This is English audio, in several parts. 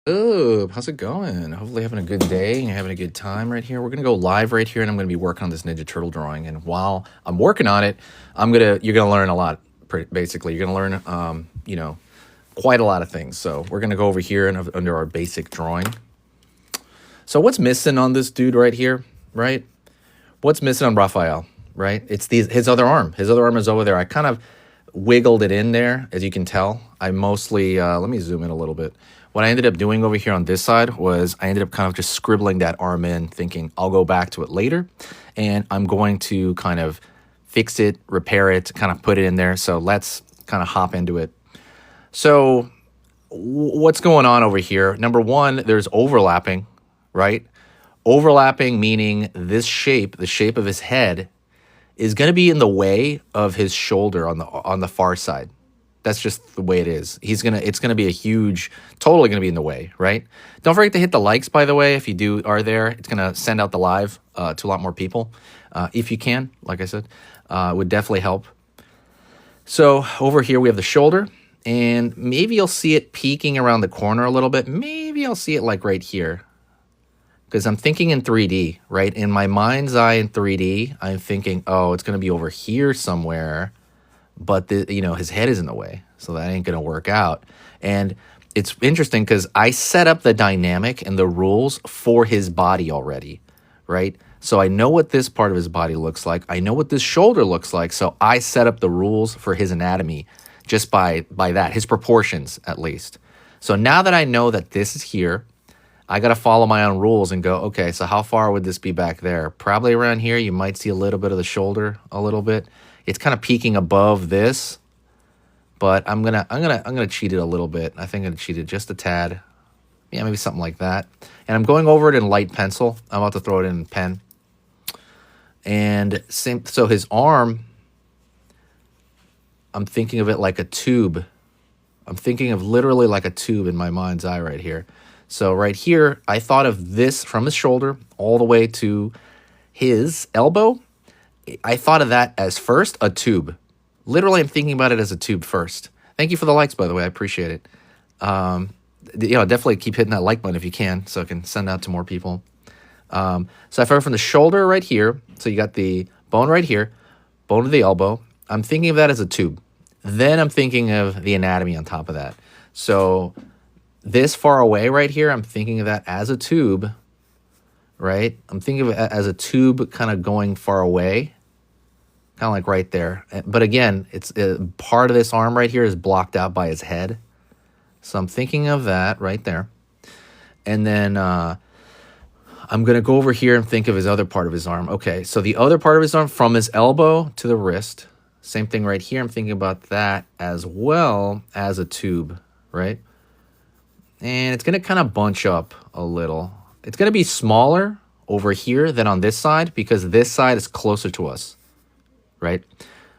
Oh, how's it going? Hopefully having a good day and you're having a good time right here. We're gonna go live right here, and I'm gonna be working on this Ninja Turtle drawing. And while I'm working on it, you're gonna learn a lot. Basically, you're gonna learn, quite a lot of things. So we're gonna go over here and under our basic drawing. So what's missing on this dude right here, right? What's missing on Raphael, right? It's his other arm. His other arm is over there. I kind of wiggled it in there, as you can tell. I mostly, let me zoom in a little bit. What I ended up doing over here on this side was I ended up kind of just scribbling that arm in, thinking I'll go back to it later, and I'm going to kind of fix it, repair it, kind of put it in there. So let's kind of hop into it. So what's going on over here? Number one, there's overlapping, right? Overlapping meaning this shape, the shape of his head, is going to be in the way of his shoulder on the far side. That's just the way it is. It's gonna be totally gonna be in the way, right? Don't forget to hit the likes, by the way, if you are there. It's gonna send out the live to a lot more people, if you can. Like I said, it would definitely help. So over here we have the shoulder, and maybe you'll see it peeking around the corner a little bit. Maybe I'll see it like right here, because I'm thinking in 3D, right? In my mind's eye in 3D, I'm thinking, oh, it's gonna be over here somewhere. But his head is in the way, so that ain't gonna work out. And it's interesting because I set up the dynamic and the rules for his body already, right? So I know what this part of his body looks like. I know what this shoulder looks like. So I set up the rules for his anatomy just by that, his proportions at least. So now that I know that this is here, I got to follow my own rules and go, okay, so how far would this be back there? Probably around here. You might see a little bit of the shoulder, a little bit. It's kind of peeking above this, but I'm gonna cheat it a little bit. I think I'm gonna cheat it just a tad. Yeah, maybe something like that. And I'm going over it in light pencil. I'm about to throw it in pen. And so his arm, I'm thinking of it like a tube. I'm thinking of literally like a tube in my mind's eye right here. So right here, I thought of this from his shoulder all the way to his elbow. I thought of that as first a tube. Literally, I'm thinking about it as a tube first. Thank you for the likes, by the way. I appreciate it. Definitely keep hitting that like button if you can, so I can send out to more people. So I started from the shoulder right here. So you got the bone right here, bone of the elbow. I'm thinking of that as a tube. Then I'm thinking of the anatomy on top of that. So this far away right here, I'm thinking of that as a tube. Right? I'm thinking of it as a tube kind of going far away, kind of like right there. But again, it's part of this arm right here is blocked out by his head. So I'm thinking of that right there. And then I'm going to go over here and think of his other part of his arm. Okay, so the other part of his arm from his elbow to the wrist. Same thing right here. I'm thinking about that as well as a tube, right? And it's going to kind of bunch up a little. It's going to be smaller over here than on this side because this side is closer to us, right?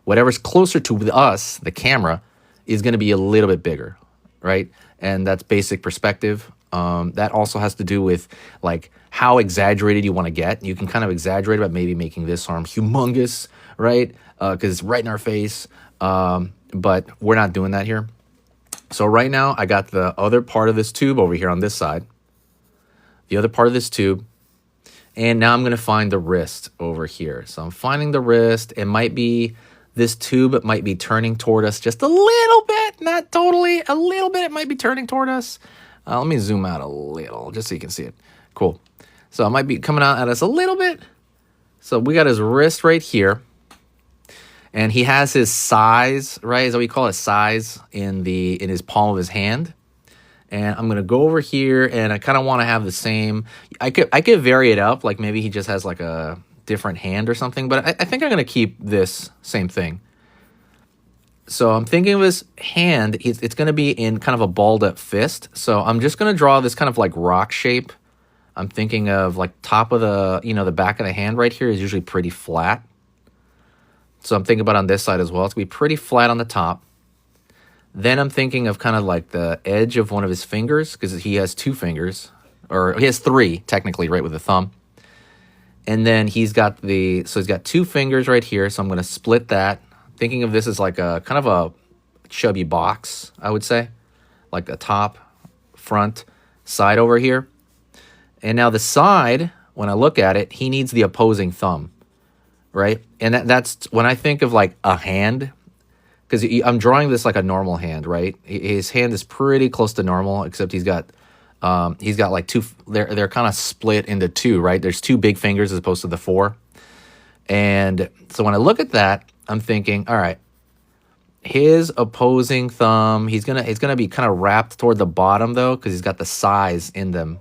Whatever's closer to us, the camera, is going to be a little bit bigger, right? And that's basic perspective. That also has to do with like how exaggerated you want to get. You can kind of exaggerate about maybe making this arm humongous, right? Because it's right in our face. But we're not doing that here. So right now I got the other part of this tube over here on this side. The other part of this tube. And now I'm going to find the wrist over here. So I'm finding the wrist. It might be, this tube might be turning toward us just a little bit. Not totally, a little bit. It might be turning toward us. Let me zoom out a little just so you can see it. Cool. So it might be coming out at us a little bit. So we got his wrist right here. And he has his size, right? Is that what we call it? Size in his palm of his hand. And I'm going to go over here, and I kind of want to have the same. I could vary it up, like maybe he just has like a different hand or something, but I think I'm going to keep this same thing. So I'm thinking of his hand. It's going to be in kind of a balled up fist. So I'm just going to draw this kind of like rock shape. I'm thinking of like top of the back of the hand right here is usually pretty flat. So I'm thinking about on this side as well. It's going to be pretty flat on the top. Then I'm thinking of kind of like the edge of one of his fingers because he has two fingers, or he has three technically, right, with the thumb. And then he's got two fingers right here. So I'm going to split that. Thinking of this as like a kind of a chubby box, I would say, like the top, front, side over here. And now the side, when I look at it, he needs the opposing thumb, right? And that's when I think of like a hand, because I'm drawing this like a normal hand, right? His hand is pretty close to normal, except he's got like two. They're kind of split into two, right? There's two big fingers as opposed to the four. And so when I look at that, I'm thinking, all right, his opposing thumb, it's gonna be kind of wrapped toward the bottom though, because he's got the size in them.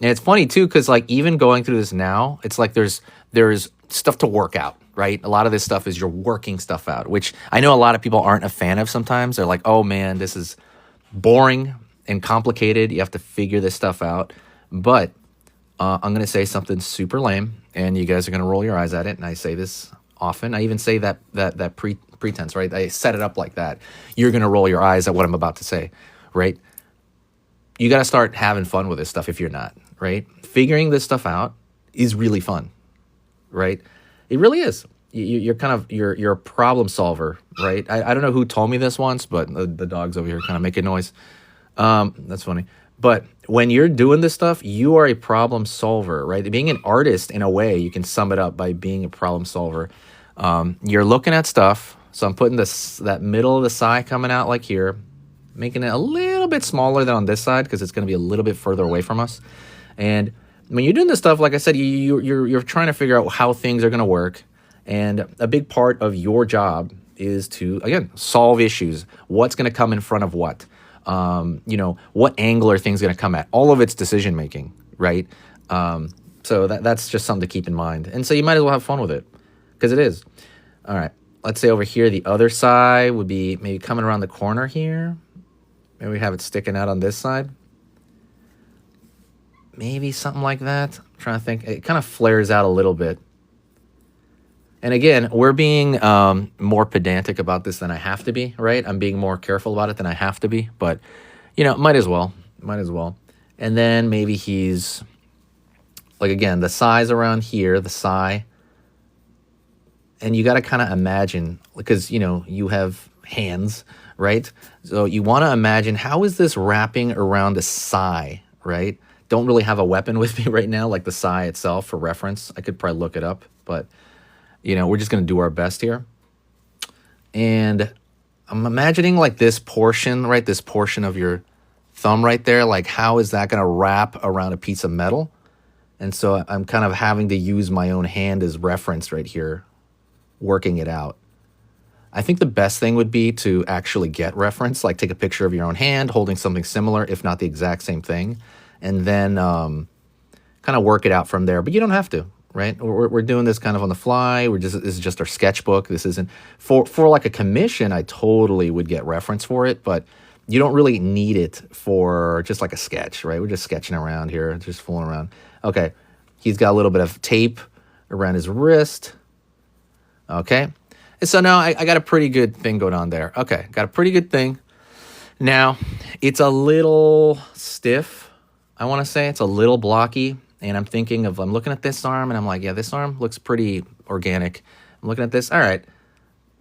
And it's funny too, because like even going through this now, it's like there's stuff to work out, right? A lot of this stuff is you're working stuff out, which I know a lot of people aren't a fan of sometimes. They're like, oh man, this is boring and complicated. You have to figure this stuff out. But I'm going to say something super lame, and you guys are going to roll your eyes at it. And I say this often. I even say that pretense, right? I set it up like that. You're going to roll your eyes at what I'm about to say, right? You got to start having fun with this stuff if you're not, right? Figuring this stuff out is really fun, right? It really is. You're kind of, you're a problem solver, right? I don't know who told me this once, but the dog's over here kind of making noise. That's funny. But when you're doing this stuff, you are a problem solver, right? Being an artist, in a way, you can sum it up by being a problem solver. You're looking at stuff. So I'm putting that middle of the sigh coming out like here, making it a little bit smaller than on this side because it's going to be a little bit further away from us. And when you're doing this stuff, like I said, you're trying to figure out how things are going to work. And a big part of your job is to, again, solve issues. What's going to come in front of what? What angle are things going to come at? All of it's decision making, right? So that's just something to keep in mind. And so you might as well have fun with it, because it is. All right. Let's say over here, the other side would be maybe coming around the corner here. Maybe we have it sticking out on this side. Maybe something like that. I'm trying to think. It kind of flares out a little bit. And again, we're being more pedantic about this than I have to be, right? I'm being more careful about it than I have to be, but might as well. And then maybe he's like, again, the size around here, the sigh. And you got to kind of imagine, because, you have hands, right? So you want to imagine, how is this wrapping around the sigh, right? Don't really have a weapon with me right now, like the sigh itself for reference. I could probably look it up, but we're just going to do our best here. And I'm imagining like this portion, right? This portion of your thumb right there, like how is that going to wrap around a piece of metal? And so I'm kind of having to use my own hand as reference right here, working it out. I think the best thing would be to actually get reference, like take a picture of your own hand holding something similar, if not the exact same thing, and then kind of work it out from there. But you don't have to, right? We're doing this kind of on the fly. This is just our sketchbook. This isn't for like a commission. I totally would get reference for it, but you don't really need it for just like a sketch, right? We're just sketching around here, just fooling around. Okay, he's got a little bit of tape around his wrist. Okay, and so now I got a pretty good thing going on there. Okay, got a pretty good thing. Now, it's a little stiff, I want to say. It's a little blocky, and I'm looking at this arm, and I'm like, yeah, this arm looks pretty organic. I'm looking at this, all right,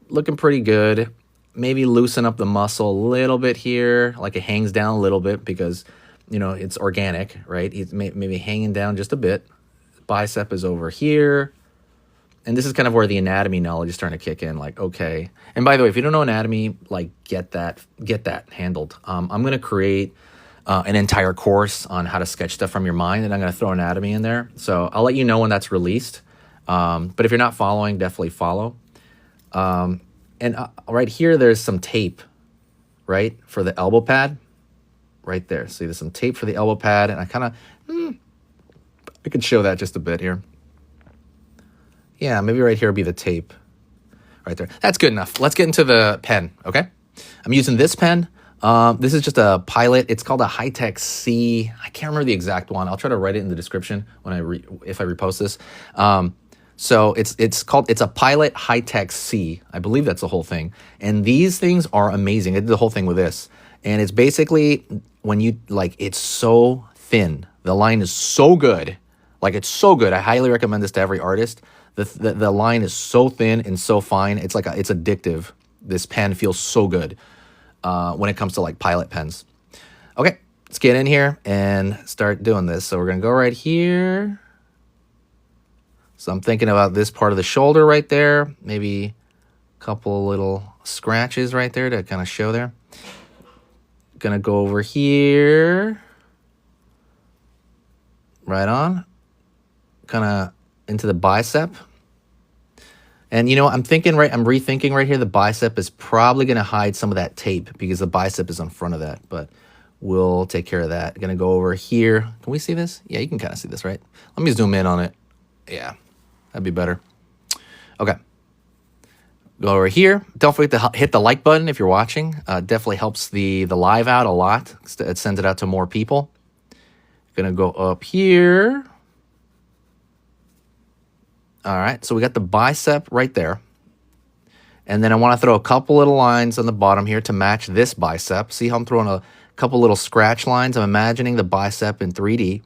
looking pretty good. Maybe loosen up the muscle a little bit here, like it hangs down a little bit because, it's organic, right? It's maybe hanging down just a bit. Bicep is over here. And this is kind of where the anatomy knowledge is starting to kick in, like, okay. And by the way, if you don't know anatomy, like, get that handled. I'm going to create an entire course on how to sketch stuff from your mind, and I'm going to throw anatomy in there. So I'll let you know when that's released. But if you're not following, definitely follow. And right here, there's some tape, right, for the elbow pad. Right there. See, there's some tape for the elbow pad, and I kind of, I could show that just a bit here. Yeah, maybe right here would be the tape. Right there. That's good enough. Let's get into the pen, okay? I'm using this pen. This is just a Pilot. It's called a Hi-Tech C. I can't remember the exact one. I'll try to write it in the description when if I repost this. So it's a Pilot Hi-Tech C. I believe that's the whole thing. And these things are amazing. I did the whole thing with this. And it's basically it's so thin. The line is so good. Like, it's so good. I highly recommend this to every artist. The line is so thin and so fine. It's addictive. This pen feels so good when it comes to like Pilot pens. Okay, let's get in here and start doing this. So we're going to go right here. So I'm thinking about this part of the shoulder right there. Maybe a couple little scratches right there to kind of show there. Going to go over here. Right on. Kind of into the bicep. And you know, I'm rethinking right here, the bicep is probably going to hide some of that tape because the bicep is in front of that, but we'll take care of that. Going to go over here. Can we see this? Yeah, you can kind of see this, right? Let me zoom in on it. Yeah, that'd be better. Okay. Go over here. Don't forget to hit the like button if you're watching. Definitely helps the live out a lot. It sends it out to more people. Going to go up here. All right, so we got the bicep right there. And then I want to throw a couple little lines on the bottom here to match this bicep. See how I'm throwing a couple little scratch lines? I'm imagining the bicep in 3D.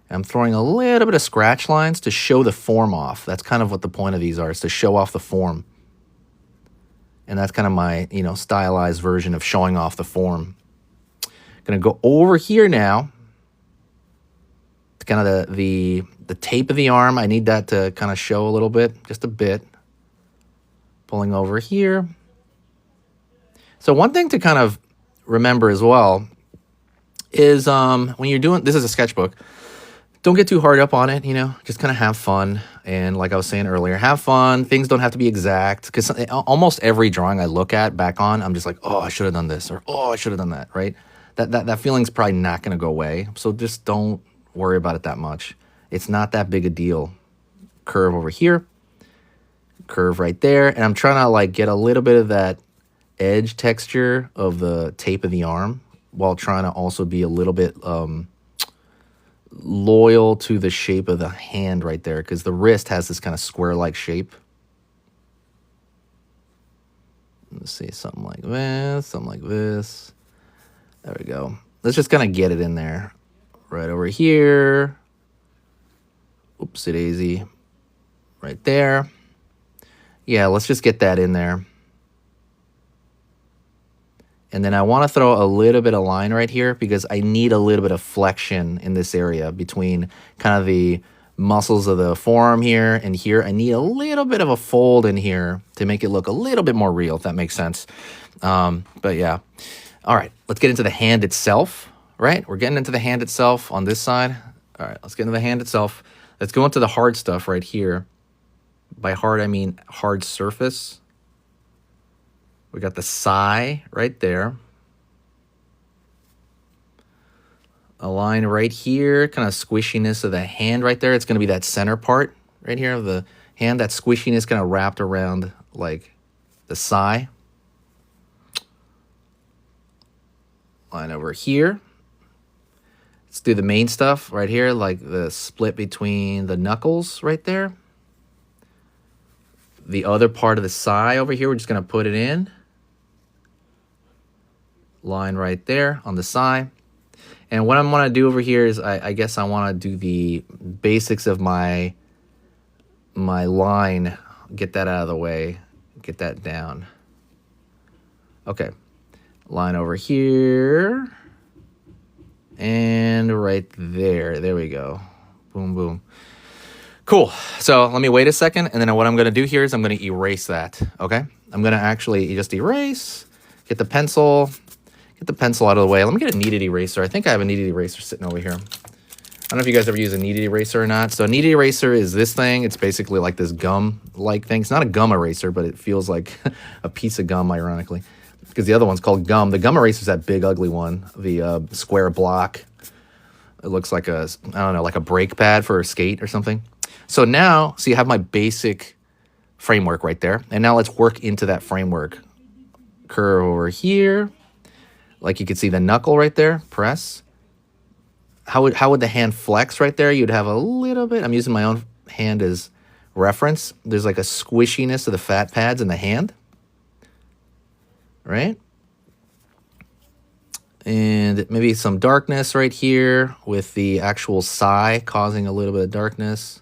I'm throwing a little bit of scratch lines to show the form off. That's kind of what the point of these are, is to show off the form. And that's kind of my, you know, stylized version of showing off the form. Gonna go over here now. Kind of the tape of the arm. I need that to kind of show a little bit, just a bit. Pulling over here. So one thing to kind of remember as well is when you're doing, this is a sketchbook, don't get too hard up on it, you know, just kind of have fun. And like I was saying earlier, have fun. Things don't have to be exact, because almost every drawing I look at back on, I'm just like, oh, I should have done this, or oh, I should have done that, right? That feeling's probably not going to go away. So just don't worry about it that much. It's not that big a deal. Curve over here, curve right there, and I'm trying to like get a little bit of that edge texture of the tape of the arm while trying to also be a little bit loyal to the shape of the hand right there, because the wrist has this kind of square-like shape. Let's see, something like this, something like this. There we go. Let's just kind of get it in there. Right over here. Oopsie daisy. Right there. Yeah, let's just get that in there. And then I want to throw a little bit of line right here because I need a little bit of flexion in this area between kind of the muscles of the forearm here and here. I need a little bit of a fold in here to make it look a little bit more real, if that makes sense. But yeah. All right, let's get into the hand itself. Right, we're getting into the hand itself on this side. All right, let's get into the hand itself. Let's go into the hard stuff right here. By hard, I mean hard surface. We got the sai right there. A line right here, kind of squishiness of the hand right there. It's going to be that center part right here of the hand. That squishiness kind of wrapped around like the sai. Line over here. Let's do the main stuff right here, like the split between the knuckles right there. The other part of the sai over here, we're just going to put it in. Line right there on the sai. And what I want to do over here is I guess I want to do the basics of my line. Get that out of the way. Get that down. Okay. Line over here. And right there. There we go. Boom, boom. Cool. So let me wait a second. And then what I'm going to do here is I'm going to erase that. Okay. I'm going to actually just erase. Get the pencil. Get the pencil out of the way. Let me get a kneaded eraser. I think I have a kneaded eraser sitting over here. I don't know if you guys ever use a kneaded eraser or not. So a kneaded eraser is this thing. It's basically like this gum-like thing. It's not a gum eraser, but it feels like a piece of gum, ironically. Because the other one's called gum. The gum eraser is that big, ugly one. The square block. It looks like a, I don't know, like a brake pad for a skate or something. So now, so you have my basic framework right there. And now let's work into that framework. Curve over here. Like you can see the knuckle right there. Press. How would the hand flex right there? You'd have a little bit. I'm using my own hand as reference. There's like a squishiness of the fat pads in the hand. Right? And maybe some darkness right here with the actual sai causing a little bit of darkness.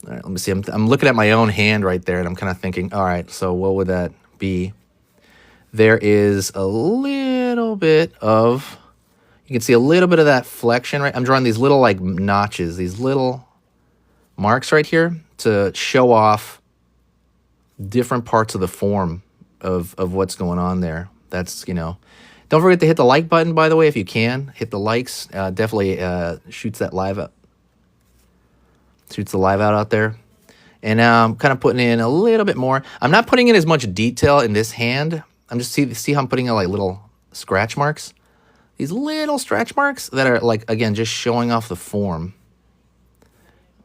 All right, let me see. I'm looking at my own hand right there, and I'm kind of thinking, all right, so what would that be? There is a little bit of You can see a little bit of that flexion, right? I'm drawing these little like notches, these little marks right here to show off different parts of the form of what's going on there. That's, you know, don't forget to hit the like button, by the way, if you can. Hit the likes. Definitely shoots that live up. Shoots the live out there. And now I'm kind of putting in a little bit more. I'm not putting in as much detail in this hand. I'm just see how I'm putting in like little scratch marks. These little scratch marks that are like, again, just showing off the form.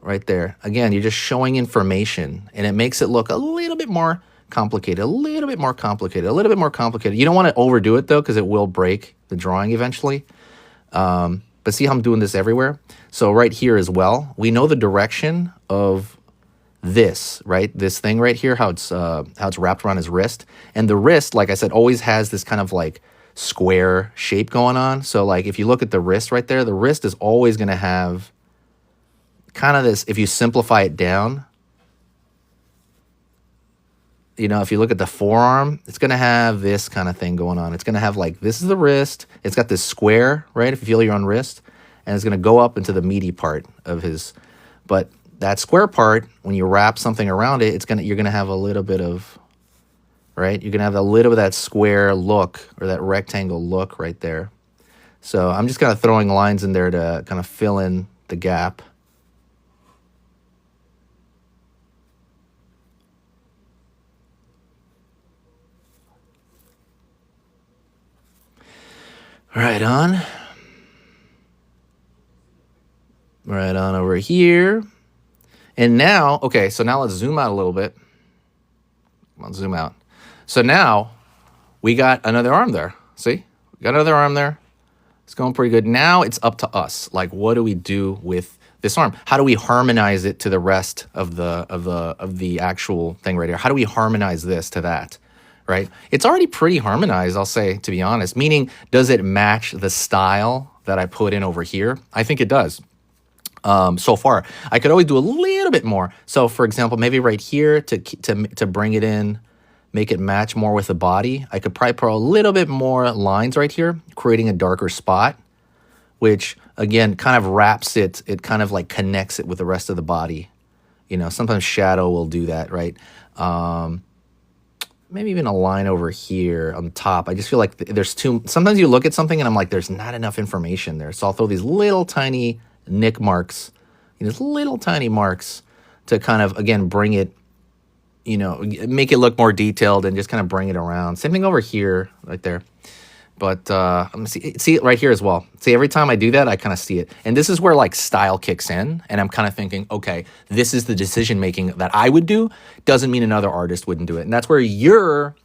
Right there. Again, you're just showing information, and it makes it look a little bit more complicated, a little bit more complicated, a little bit more complicated. You don't want to overdo it, though, because it will break the drawing eventually. But see how I'm doing this everywhere? So right here as well, we know the direction of this, right? This thing right here, how it's wrapped around his wrist. And the wrist, like I said, always has this kind of like square shape going on. So like if you look at the wrist right there, the wrist is always going to have kind of this, if you simplify it down, you know, if you look at the forearm, it's going to have this kind of thing going on. It's going to have like, this is the wrist. It's got this square, right? If you feel your own wrist, and it's going to go up into the meaty part of his, but that square part, when you wrap something around it, you're going to have a little bit of, right? You're going to have a little bit of that square look or that rectangle look right there. So I'm just kind of throwing lines in there to kind of fill in the gap. Right on. Right on over here. And now, okay, so now let's zoom out a little bit. Come on, zoom out. So now we got another arm there. See? We got another arm there. It's going pretty good. Now it's up to us. Like, what do we do with this arm? How do we harmonize it to the rest of the actual thing right here? How do we harmonize this to that? Right? It's already pretty harmonized, I'll say, to be honest. Meaning, does it match the style that I put in over here? I think it does. So far, I could always do a little bit more. So, for example, maybe right here to bring it in, make it match more with the body, I could probably put a little bit more lines right here, creating a darker spot, which again kind of wraps it. It kind of like connects it with the rest of the body. You know, sometimes shadow will do that, right? Maybe even a line over here on the top. I just feel like there's sometimes you look at something and I'm like, there's not enough information there. So I'll throw these little tiny nick marks, these little tiny marks to kind of, again, bring it, you know, make it look more detailed and just kind of bring it around. Same thing over here, right there. But I'm gonna see it right here as well. See, every time I do that, I kind of see it. And this is where like style kicks in. And I'm kind of thinking, okay, this is the decision making that I would do. Doesn't mean another artist wouldn't do it. And that's where your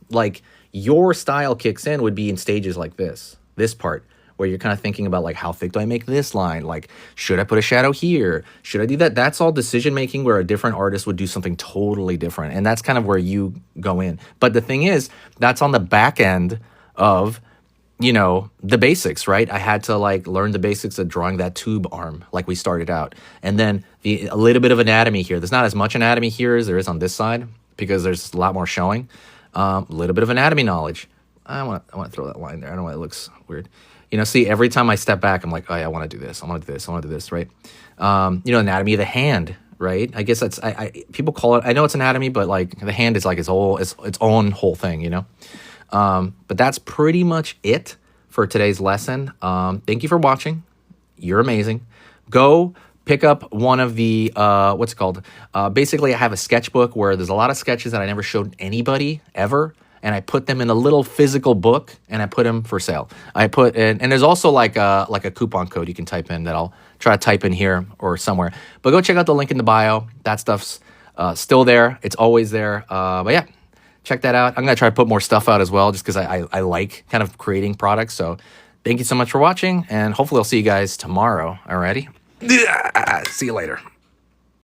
style kicks in, would be in stages like this part, where you're kind of thinking about like, how thick do I make this line? Like, should I put a shadow here? Should I do that? That's all decision making, where a different artist would do something totally different. And that's kind of where you go in. But the thing is, that's on the back end of, you know, the basics, right? I had to like learn the basics of drawing that tube arm like we started out. And then a little bit of anatomy here. There's not as much anatomy here as there is on this side because there's a lot more showing. A little bit of anatomy knowledge. I want to throw that line there. I don't know why it looks weird. You know, see, every time I step back, I'm like, oh, yeah, I want to do this. I want to do this. I want to do this, right? You know, anatomy of the hand, right? I guess that's, people call it, I know it's anatomy, but like the hand is like its own whole thing, you know? But that's pretty much it for today's lesson. Thank you for watching. You're amazing. Go pick up one of the, what's it called? Basically, I have a sketchbook where there's a lot of sketches that I never showed anybody ever. And I put them in a little physical book, and I put them for sale. I put in, and there's also like a coupon code you can type in that I'll try to type in here or somewhere. But go check out the link in the bio. That stuff's still there. It's always there. But yeah, check that out. I'm going to try to put more stuff out as well, just because I like kind of creating products. So thank you so much for watching, and hopefully I'll see you guys tomorrow. Alrighty? See you later.